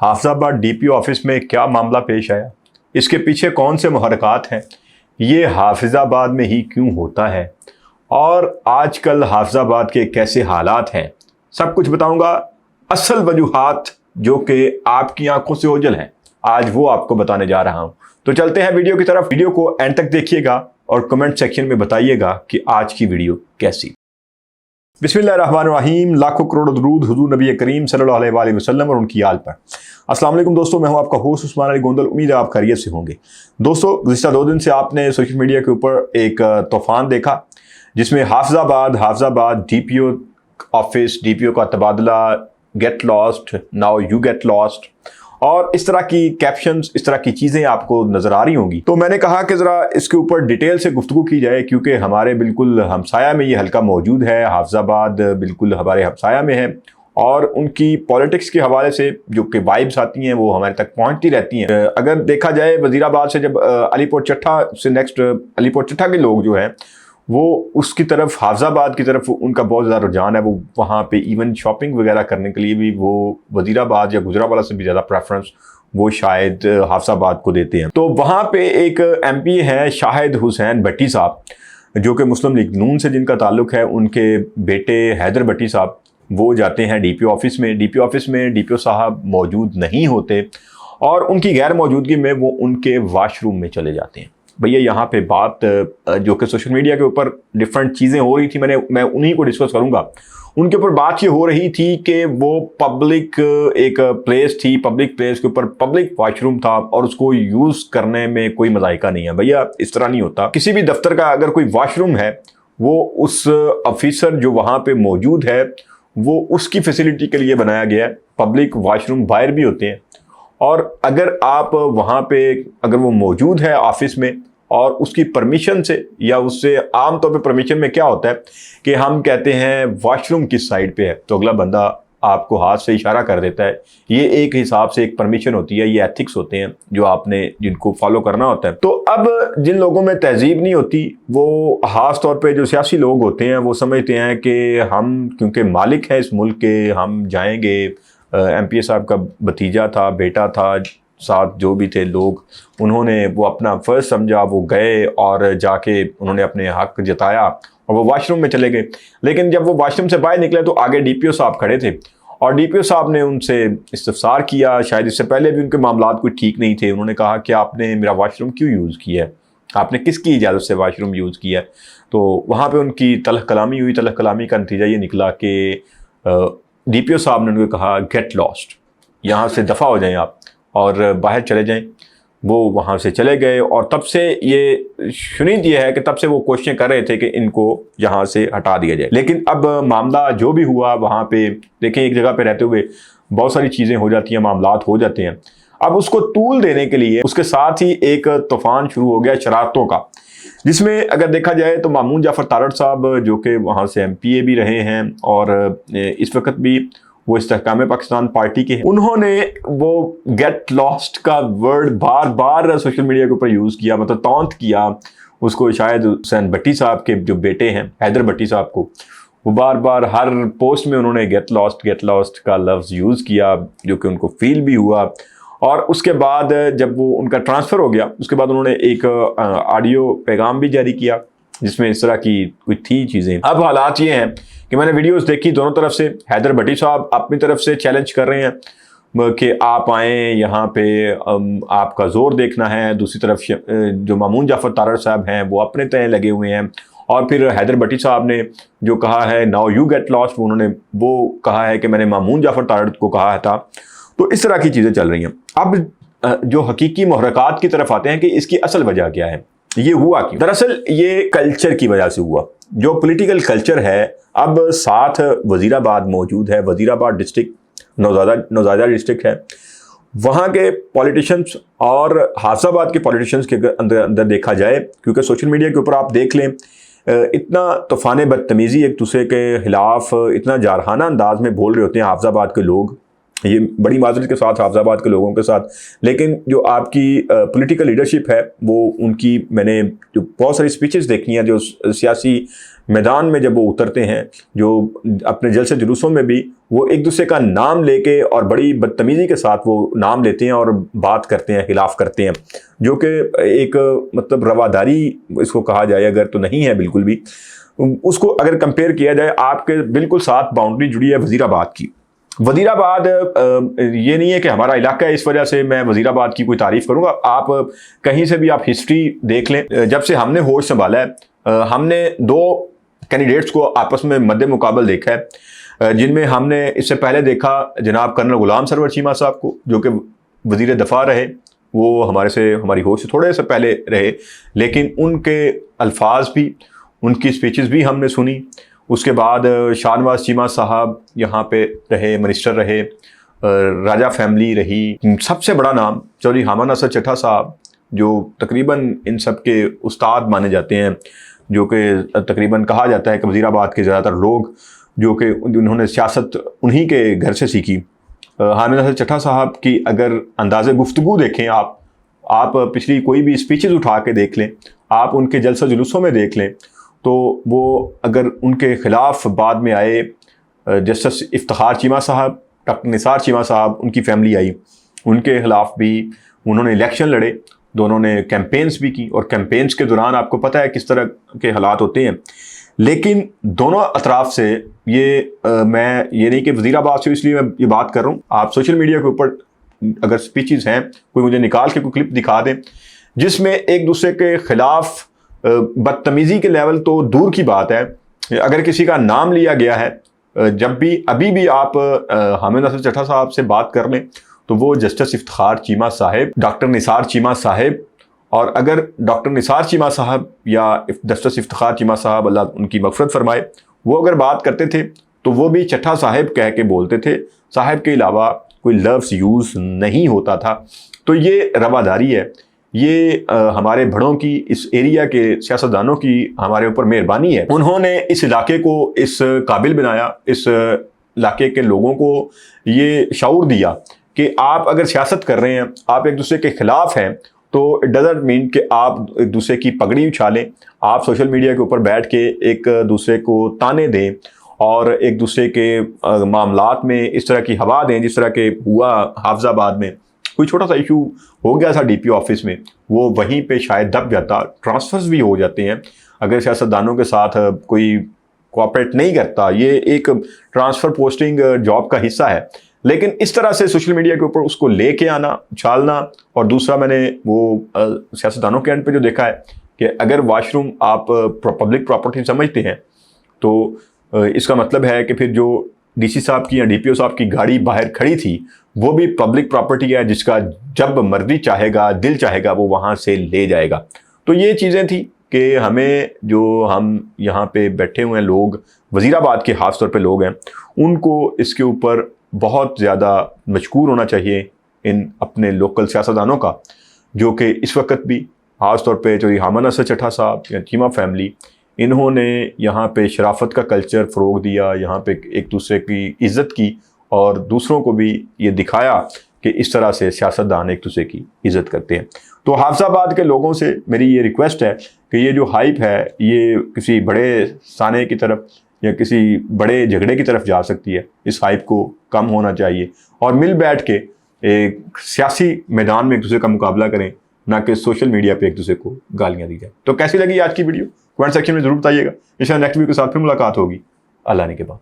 Hafizabad DPO office में क्या मामला पेश आया, इसके पीछे कौन से मुहर्रिकात हैं, ये हाफिजाबाद में ही क्यों होता है और आजकल हाफिजाबाद के कैसे हालात हैं, सब कुछ बताऊंगा। असल वजूहात जो कि आपकी आंखों से ओझल हैं, आज वो आपको बताने जा रहा हूं। तो चलते हैं वीडियो की तरफ। वीडियो को एंड तक देखिएगा और कमेंट सेक्शन में बताइएगा कि आज की वीडियो कैसी। बिस्मिल्लाहिर्रहमानिर्रहीम। लाखों करोड़ दरूद हुजूर नबी करीम सल्लल्लाहु अलैहि वसल्लम और उनकी आल पर। अस्सलाम वालेकुम दोस्तों, मैं हूं आपका होस्ट उस्मान अली गोंदल। उम्मीद है आप खैरियत से होंगे। दोस्तों, गुज़िश्ता 2 दिन से आपने सोशल मीडिया के ऊपर एक तूफान देखा जिसमें हाफिजाबाद डीपीओ ऑफिस, डीपीओ का तबादला, get lost, now you get lost और इस तरह की कैप्शंस, इस तरह की चीज़ें आपको नज़र आ रही होंगी। तो मैंने कहा कि ज़रा इसके ऊपर डिटेल से गुफ्तगू की जाए, क्योंकि हमारे बिल्कुल हमसाया में ये हल्का मौजूद है। हाफिजाबाद बिल्कुल हमारे हमसाया में है और उनकी पॉलिटिक्स के हवाले से जो कि वाइब्स आती हैं वो हमारे तक पहुंचती रहती हैं। अगर देखा जाए, वज़ीराबाद से जब अलीपुर चट्टा से नेक्स्ट अलीपुर चट्टा के लोग जो हैं वो उसकी तरफ, हाफिजाबाद की तरफ उनका बहुत ज़्यादा रुझान है। वो वहाँ पे इवन शॉपिंग वगैरह करने के लिए भी वो वज़ीराबाद या गुजरावाला से भी ज़्यादा प्रेफरेंस वो शायद हाफिजाबाद को देते हैं। तो वहाँ पे एक MP है शाहिद हुसैन भट्टी साहब, जो कि मुस्लिम लीग नून से जिनका ताल्लुक़ है। उनके बेटे हैदर भट्टी साहब वो जाते हैं डीपीओ ऑफिस में। डीपीओ ऑफिस में डीपीओ साहब मौजूद नहीं होते और उनकी गैर मौजूदगी में वो उनके वाशरूम में चले जाते हैं। भैया यहाँ पे बात जो कि सोशल मीडिया के ऊपर डिफरेंट चीज़ें हो रही थी, मैं उन्हीं को डिस्कस करूँगा। उनके ऊपर बात ये हो रही थी कि वो पब्लिक एक प्लेस थी, पब्लिक प्लेस के ऊपर पब्लिक वाशरूम था और उसको यूज़ करने में कोई मज़ाइका नहीं है। भैया इस तरह नहीं होता। किसी भी दफ्तर का अगर कोई वाशरूम है, वो उस ऑफिसर जो वहाँ पे मौजूद है वो उसकी फैसिलिटी के लिए बनाया गया है। पब्लिक वाशरूम बाहर भी होते हैं और अगर आप वहाँ पे, अगर वो मौजूद है ऑफिस में और उसकी परमिशन से, या उससे आम तौर पे परमिशन में क्या होता है कि हम कहते हैं वॉशरूम किस साइड पे है, तो अगला बंदा आपको हाथ से इशारा कर देता है। ये एक हिसाब से एक परमिशन होती है, ये एथिक्स होते हैं जो आपने जिनको फॉलो करना होता है। तो अब जिन लोगों में तहजीब नहीं होती, वो खास तौर पे जो सियासी लोग होते हैं, वो समझते हैं कि हम क्योंकि मालिक हैं इस मुल्क के, हम जाएंगे। MP साहब का भतीजा था, बेटा था, साथ जो भी थे लोग, उन्होंने वो अपना फ़र्ज समझा, वो गए और जाके उन्होंने अपने हक जताया और वो वाशरूम में चले गए। लेकिन जब वो वाशरूम से बाहर निकले तो आगे DPO साहब खड़े थे और DPO साहब ने उनसे इस्तफसार किया। शायद इससे पहले भी उनके मामलात कोई ठीक नहीं थे। उन्होंने कहा कि आपने मेरा वाशरूम क्यों यूज़ किया है, आपने किसकी इजाज़त से वाशरूम यूज़ किया है। तो वहाँ पर उनकी तलख कलामी हुई। तलख कलामी का नतीजा ये निकला कि DPO साहब ने उनको कहा गेट लॉस्ट, यहाँ से दफ़ा हो जाएं आप और बाहर चले जाएं। वो वहाँ से चले गए और तब से ये शुनीद ये है कि तब से वो कोशिशें कर रहे थे कि इनको यहाँ से हटा दिया जाए। लेकिन अब मामला जो भी हुआ, वहाँ पे देखें, एक जगह पे रहते हुए बहुत सारी चीज़ें हो जाती हैं, मामलात हो जाते हैं। अब उसको तूल देने के लिए उसके साथ ही एक तूफान शुरू हो गया शरारतों का, जिसमें अगर देखा जाए तो मामून जाफर तारड़ साहब जो कि वहाँ से MPA भी रहे हैं और इस वक्त भी वो इस्तेहकाम पाकिस्तान पार्टी के हैं, उन्होंने वो गेट लॉस्ट का वर्ड बार बार सोशल मीडिया के ऊपर यूज़ किया, मतलब तौंत किया उसको। शायद हुसैन भट्टी साहब के जो बेटे हैं हैदर भट्टी साहब को, वो बार बार हर पोस्ट में उन्होंने गेट लॉस्ट का लफ्ज़ यूज़ किया, जो कि उनको फील भी हुआ। और उसके बाद जब वो उनका ट्रांसफ़र हो गया, उसके बाद उन्होंने एक ऑडियो पैगाम भी जारी किया जिसमें इस तरह की कुछ थी चीज़ें। अब हालात ये हैं कि मैंने वीडियोस देखी दोनों तरफ से। हैदर भट्टी साहब अपनी तरफ से चैलेंज कर रहे हैं कि आप आएँ यहाँ पे, आपका ज़ोर देखना है। दूसरी तरफ जो मामून जाफर तारड़ साहब हैं वो अपने तय लगे हुए हैं। और फिर हैदर भट्टी साहब ने जो कहा है नाउ यू गेट लॉस्ट, उन्होंने वो कहा है कि मैंने मामून जाफर तारड़ को कहा था। तो इस तरह की चीज़ें चल रही हैं। अब जो हकीकी मुहर्रिकात की तरफ आते हैं कि इसकी असल वजह क्या है, ये हुआ क्यों। दरअसल ये कल्चर की वजह से हुआ, जो पॉलिटिकल कल्चर है। अब साथ वज़ीराबाद मौजूद है, वज़ीराबाद डिस्ट्रिक्ट नौज़ादा डिस्ट्रिक्ट है। वहाँ के पॉलिटिशियंस और हाफिजाबाद के पॉलिटिशियंस के अंदर देखा जाए, क्योंकि सोशल मीडिया के ऊपर आप देख लें, इतना तूफ़ान बदतमीज़ी एक दूसरे के ख़िलाफ़ इतना जारहाना अंदाज में बोल रहे होते हैं हाफिजाबाद के लोग یہ بڑی معذرت کے ساتھ حافظ آباد کے لوگوں کے ساتھ، لیکن جو آپ کی پولیٹیکل لیڈرشپ ہے وہ ان کی میں نے جو بہت ساری اسپیچز دیکھی ہیں جو سیاسی میدان میں جب وہ اترتے ہیں، جو اپنے جلسے جلوسوں میں بھی وہ ایک دوسرے کا نام لے کے اور بڑی بدتمیزی کے ساتھ وہ نام لیتے ہیں اور بات کرتے ہیں، خلاف کرتے ہیں، جو کہ ایک مطلب رواداری اس کو کہا جائے اگر تو نہیں ہے بالکل بھی۔ اس کو اگر کمپیئر کیا جائے، آپ کے بالکل ساتھ باؤنڈری جڑی ہے وزیر آباد کی۔ وزیر آباد یہ نہیں ہے کہ ہمارا علاقہ ہے اس وجہ سے میں وزیر آباد کی کوئی تعریف کروں گا۔ آپ کہیں سے بھی آپ ہسٹری دیکھ لیں، جب سے ہم نے ہوش سنبھالا ہے ہم نے 2 کینڈیڈیٹس کو آپس میں مد مقابل دیکھا ہے، جن میں ہم نے اس سے پہلے دیکھا جناب کرنل غلام سرور چیمہ صاحب کو، جو کہ وزیر دفاع رہے، وہ ہماری ہوش سے تھوڑے سے پہلے رہے، لیکن ان کے الفاظ بھی، ان کی اسپیچز بھی ہم نے سنی۔ اس کے بعد شاہ نواز چیمہ صاحب یہاں پہ رہے، منسٹر رہے، راجہ فیملی رہی، سب سے بڑا نام چودھری حامد ناصر چٹھا صاحب جو تقریباً ان سب کے استاد مانے جاتے ہیں، جو کہ تقریباً کہا جاتا ہے کہ وزیر آباد کے زیادہ تر لوگ جو کہ انہوں نے سیاست انہی کے گھر سے سیکھی۔ حامد ناصر چٹھا صاحب کی اگر انداز گفتگو دیکھیں آپ پچھلی کوئی بھی اسپیچز اٹھا کے دیکھ لیں، آپ ان کے جلسہ جلوسوں میں دیکھ لیں، تو وہ اگر ان کے خلاف بعد میں آئے جسٹس افتخار چیمہ صاحب، ڈاکٹر نثار چیمہ صاحب، ان کی فیملی آئی، ان کے خلاف بھی انہوں نے الیکشن لڑے، دونوں نے کیمپینز بھی کی، اور کیمپینز کے دوران آپ کو پتہ ہے کس طرح کے حالات ہوتے ہیں۔ لیکن دونوں اطراف سے میں یہ نہیں کہ وزیر آباد سے اس لیے میں یہ بات کر رہا ہوں، آپ سوشل میڈیا کے اوپر اگر اسپیچز ہیں کوئی مجھے نکال کے کوئی کلپ دکھا دیں جس میں ایک دوسرے کے خلاف بدتمیزی کے لیول تو دور کی بات ہے، اگر کسی کا نام لیا گیا ہے، جب بھی ابھی بھی آپ حامد ناصر چٹھا صاحب سے بات کر لیں تو وہ جسٹس افتخار چیمہ صاحب، ڈاکٹر نثار چیمہ صاحب، اور اگر ڈاکٹر نثار چیمہ صاحب یا جسٹس افتخار چیمہ صاحب اللہ ان کی مغفرت فرمائے، وہ اگر بات کرتے تھے تو وہ بھی چٹھا صاحب کہہ کے بولتے تھے، صاحب کے علاوہ کوئی لفظ یوز نہیں ہوتا تھا۔ تو یہ رواداری ہے، یہ ہمارے بڑوں کی، اس ایریا کے سیاستدانوں کی ہمارے اوپر مہربانی ہے۔ انہوں نے اس علاقے کو اس قابل بنایا، اس علاقے کے لوگوں کو یہ شعور دیا کہ آپ اگر سیاست کر رہے ہیں، آپ ایک دوسرے کے خلاف ہیں، تو اٹ ڈزنٹ مین کہ آپ ایک دوسرے کی پگڑی اچھالیں، آپ سوشل میڈیا کے اوپر بیٹھ کے ایک دوسرے کو تانے دیں اور ایک دوسرے کے معاملات میں اس طرح کی ہوا دیں جس طرح کے ہوا حافظ آباد میں۔ کوئی چھوٹا سا ایشو ہو گیا تھا ڈی پی آفس میں، وہ وہیں پہ شاید دب جاتا، ٹرانسفرز بھی ہو جاتے ہیں اگر سیاستدانوں کے ساتھ کوئی کوآپریٹ نہیں کرتا۔ یہ ایک ٹرانسفر پوسٹنگ جاب کا حصہ ہے، لیکن اس طرح سے سوشل میڈیا کے اوپر اس کو لے کے آنا، اچھالنا۔ اور دوسرا میں نے وہ سیاستدانوں کے اینڈ پہ جو دیکھا ہے کہ اگر واش روم آپ پبلک پراپرٹی سمجھتے ہیں تو اس کا مطلب ہے کہ پھر جو ڈی سی صاحب کی یا ڈی پی او صاحب کی گاڑی باہر کھڑی تھی وہ بھی پبلک پراپرٹی ہے، جس کا جب مرضی چاہے گا، دل چاہے گا، وہ وہاں سے لے جائے گا۔ تو یہ چیزیں تھیں کہ ہمیں، جو ہم یہاں پہ بیٹھے ہوئے ہیں لوگ، وزیر آباد کے خاص طور پہ لوگ ہیں، ان کو اس کے اوپر بہت زیادہ مشکور ہونا چاہیے ان اپنے لوکل سیاستدانوں کا، جو کہ اس وقت بھی خاص طور پہ چودھری حامد ناصر چٹھا صاحب یا چیمہ فیملی، انہوں نے یہاں پہ شرافت کا کلچر فروغ دیا، یہاں پہ ایک دوسرے کی عزت کی، اور دوسروں کو بھی یہ دکھایا کہ اس طرح سے سیاستدان ایک دوسرے کی عزت کرتے ہیں۔ تو حافظ آباد کے لوگوں سے میری یہ ریکویسٹ ہے کہ یہ جو ہائپ ہے یہ کسی بڑے سانے کی طرف یا کسی بڑے جھگڑے کی طرف جا سکتی ہے، اس ہائپ کو کم ہونا چاہیے اور مل بیٹھ کے ایک سیاسی میدان میں ایک دوسرے کا مقابلہ کریں، نہ کہ سوشل میڈیا پہ ایک دوسرے کو گالیاں دی جائیں۔ تو کیسی لگی آج کی ویڈیو؟ کمنٹ سیکشن میں ضرور بتائیے گا۔ انشاءاللہ نیکسٹ ویڈیو کے ساتھ پھر ملاقات ہوگی۔ اللہ نے کے بعد۔